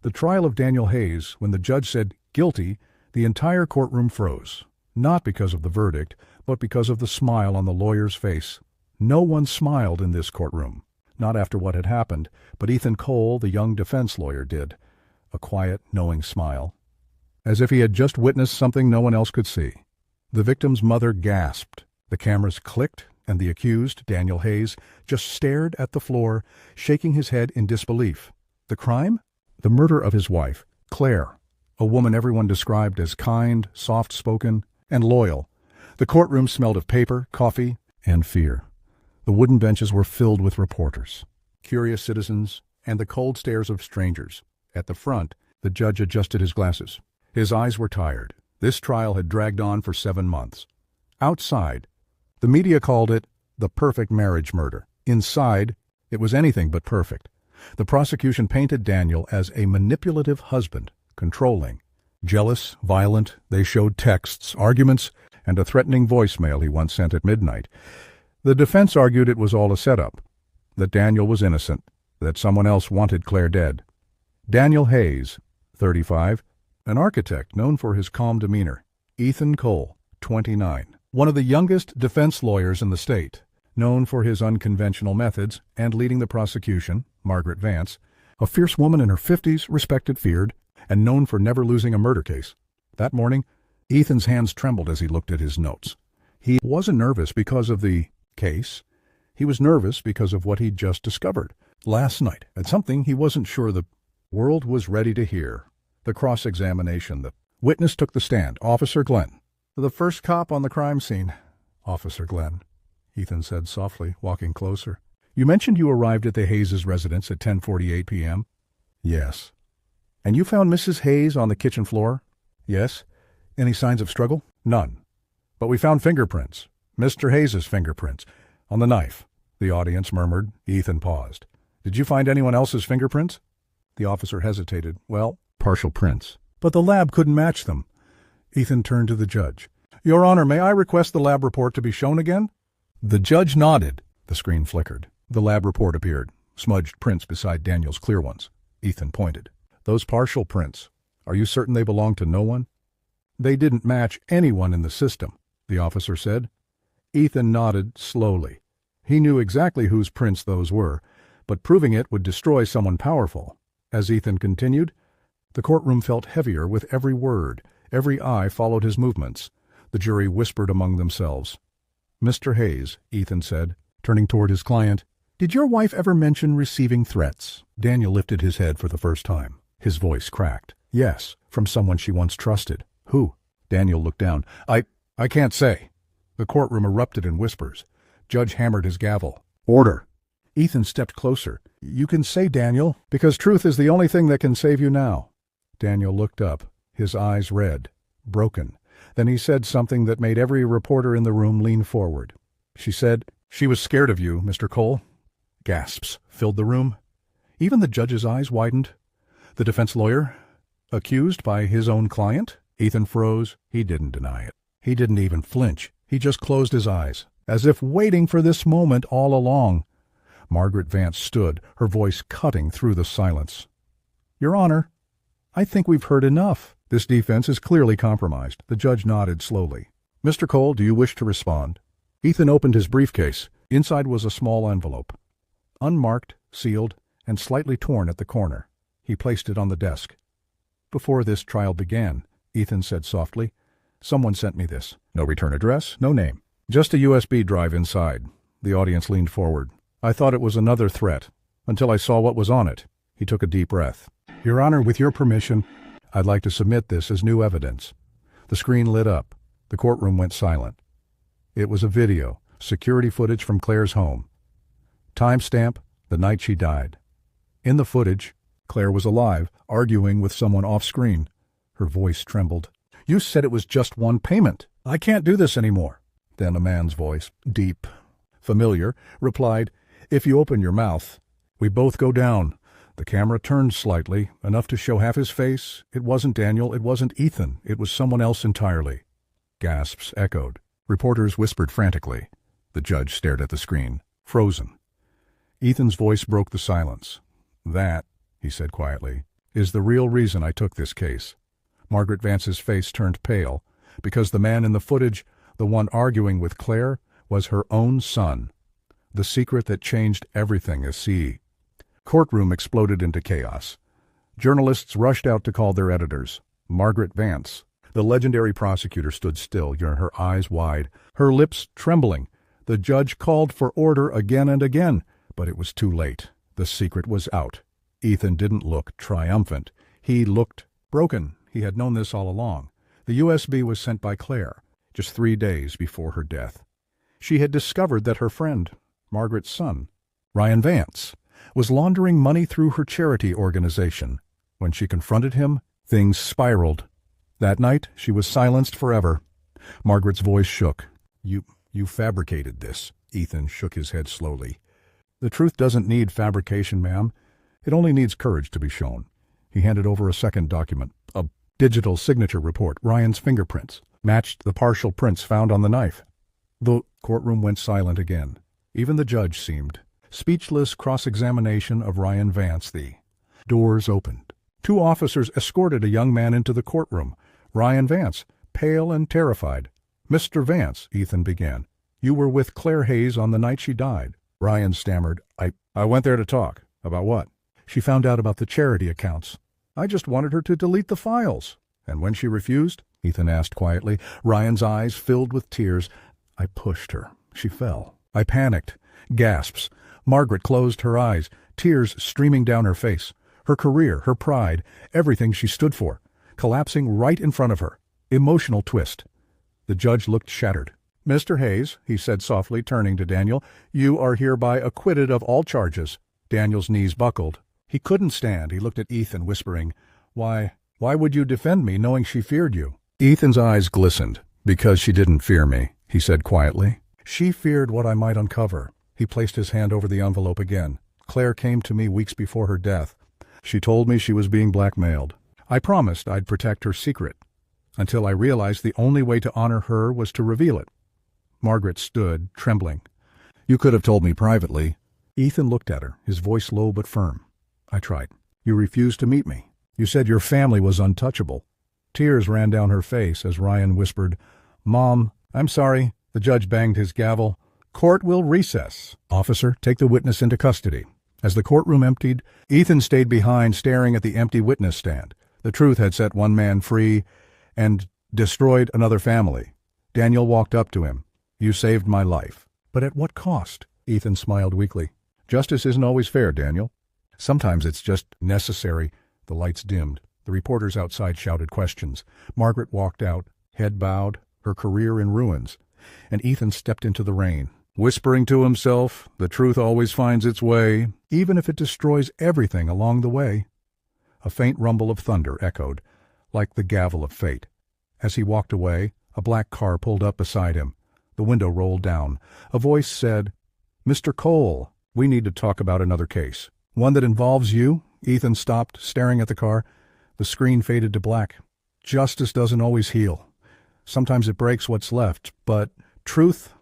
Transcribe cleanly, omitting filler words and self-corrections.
The trial of Daniel Hayes, when the judge said guilty, the entire courtroom froze. Not because of the verdict, but because of the smile on the lawyer's face. No one smiled in this courtroom. Not after what had happened, but Ethan Cole, the young defense lawyer, did. A quiet, knowing smile. As if he had just witnessed something no one else could see. The victim's mother gasped. The cameras clicked, and the accused, Daniel Hayes, just stared at the floor, shaking his head in disbelief. The crime? The murder of his wife, Claire, a woman everyone described as kind, soft-spoken, and loyal. The courtroom smelled of paper, coffee, and fear. The wooden benches were filled with reporters, curious citizens, and the cold stares of strangers. At the front, the judge adjusted his glasses. His eyes were tired. This trial had dragged on for 7 months. Outside, the media called it the perfect marriage murder. Inside, it was anything but perfect. The prosecution painted Daniel as a manipulative husband, controlling. Jealous, violent, they showed texts, arguments, and a threatening voicemail he once sent at midnight. The defense argued it was all a setup, that Daniel was innocent, that someone else wanted Claire dead. Daniel Hayes, 35, an architect known for his calm demeanor. Ethan Cole, 29, one of the youngest defense lawyers in the state, known for his unconventional methods and leading the prosecution, Margaret Vance, a fierce woman in her 50s, respected, feared, and known for never losing a murder case. That morning, Ethan's hands trembled as he looked at his notes. He wasn't nervous because of the case. He was nervous because of what he'd just discovered last night, and something he wasn't sure the world was ready to hear. The cross-examination. The witness took the stand. Officer Glenn. The first cop on the crime scene. Officer Glenn, Ethan said softly, walking closer. You mentioned you arrived at the Hayes' residence at 10:48 p.m.? Yes. And you found Mrs. Hayes on the kitchen floor? Yes. Any signs of struggle? None. But we found fingerprints. Mr. Hayes' fingerprints. On the knife. The audience murmured. Ethan paused. Did you find anyone else's fingerprints? The officer hesitated. Well, partial prints. But the lab couldn't match them. Ethan turned to the judge. Your Honor, may I request the lab report to be shown again? The judge nodded. The screen flickered. The lab report appeared. Smudged prints beside Daniel's clear ones. Ethan pointed. Those partial prints. Are you certain they belong to no one? They didn't match anyone in the system, the officer said. Ethan nodded slowly. He knew exactly whose prints those were, but proving it would destroy someone powerful. As Ethan continued, the courtroom felt heavier with every word. Every eye followed his movements. The jury whispered among themselves. Mr. Hayes, Ethan said, turning toward his client, did your wife ever mention receiving threats? Daniel lifted his head for the first time. His voice cracked. Yes, from someone she once trusted. Who? Daniel looked down. I can't say. The courtroom erupted in whispers. Judge hammered his gavel. Order. Ethan stepped closer. You can say, Daniel, because truth is the only thing that can save you now. Daniel looked up, his eyes red, broken. Then he said something that made every reporter in the room lean forward. She said, she was scared of you, Mr. Cole. Gasps filled the room. Even the judge's eyes widened. The defense lawyer, accused by his own client? Ethan froze. He didn't deny it. He didn't even flinch. He just closed his eyes, as if waiting for this moment all along. Margaret Vance stood, her voice cutting through the silence. Your Honor, I think we've heard enough. This defense is clearly compromised. The judge nodded slowly. Mr. Cole, do you wish to respond? Ethan opened his briefcase. Inside was a small envelope. Unmarked, sealed, and slightly torn at the corner. He placed it on the desk. Before this trial began, Ethan said softly, someone sent me this. No return address, no name. Just a USB drive inside. The audience leaned forward. I thought it was another threat, until I saw what was on it. He took a deep breath. Your Honor, with your permission, I'd like to submit this as new evidence. The screen lit up. The courtroom went silent. It was a video, security footage from Claire's home. Timestamp, the night she died. In the footage, Claire was alive, arguing with someone off-screen. Her voice trembled. You said it was just one payment. I can't do this anymore. Then a man's voice, deep, familiar, replied, if you open your mouth, we both go down. The camera turned slightly, enough to show half his face. It wasn't Daniel, it wasn't Ethan, it was someone else entirely. Gasps echoed. Reporters whispered frantically. The judge stared at the screen, frozen. Ethan's voice broke the silence. That, he said quietly, is the real reason I took this case." Margaret Vance's face turned pale, because the man in the footage, the one arguing with Claire, was her own son. The secret that changed everything, see. Courtroom exploded into chaos. Journalists rushed out to call their editors. Margaret Vance, the legendary prosecutor, stood still, her eyes wide, her lips trembling. The judge called for order again and again, but it was too late. The secret was out. Ethan didn't look triumphant. He looked broken. He had known this all along. The USB was sent by Claire, just 3 days before her death. She had discovered that her friend, Margaret's son, Ryan Vance, was laundering money through her charity organization. When she confronted him, things spiraled. That night, she was silenced forever. Margaret's voice shook. You fabricated this." Ethan shook his head slowly. "The truth doesn't need fabrication, ma'am. It only needs courage to be shown." He handed over a second document, a digital signature report. Ryan's fingerprints matched the partial prints found on the knife. The courtroom went silent again. Even the judge seemed. Speechless cross-examination of Ryan Vance. The doors opened. 2 officers escorted a young man into the courtroom. Ryan Vance, pale and terrified. "Mr. Vance," Ethan began, "you were with Claire Hayes on the night she died." Ryan stammered, I went there to talk." "About what?" "She found out about the charity accounts. I just wanted her to delete the files." "And when she refused?" Ethan asked quietly. Ryan's eyes filled with tears. "I pushed her. She fell. I panicked." Gasps. Margaret closed her eyes, tears streaming down her face. Her career, her pride, everything she stood for, collapsing right in front of her. Emotional twist. The judge looked shattered. "Mr. Hayes," he said softly, turning to Daniel, "you are hereby acquitted of all charges." Daniel's knees buckled. He couldn't stand. He looked at Ethan, whispering, Why would you defend me, knowing she feared you?" Ethan's eyes glistened. "Because she didn't fear me," he said quietly. "She feared what I might uncover." He placed his hand over the envelope again. "Claire came to me weeks before her death. She told me she was being blackmailed. I promised I'd protect her secret, until I realized the only way to honor her was to reveal it." Margaret stood, trembling. "You could have told me privately." Ethan looked at her, his voice low but firm. "I tried. You refused to meet me. You said your family was untouchable." Tears ran down her face as Ryan whispered, "Mom, I'm sorry." The judge banged his gavel. "Court will recess. Officer, take the witness into custody." As the courtroom emptied, Ethan stayed behind, staring at the empty witness stand. The truth had set one man free and destroyed another family. Daniel walked up to him. "You saved my life." "But at what cost?" Ethan smiled weakly. "Justice isn't always fair, Daniel. Sometimes it's just necessary." The lights dimmed. The reporters outside shouted questions. Margaret walked out, head bowed, her career in ruins. And Ethan stepped into the rain, whispering to himself, "The truth always finds its way, even if it destroys everything along the way." A faint rumble of thunder echoed, like the gavel of fate. As he walked away, a black car pulled up beside him. The window rolled down. A voice said, "Mr. Cole, we need to talk about another case." "One that involves you?" Ethan stopped, staring at the car. The screen faded to black. "Justice doesn't always heal. Sometimes it breaks what's left, but truth,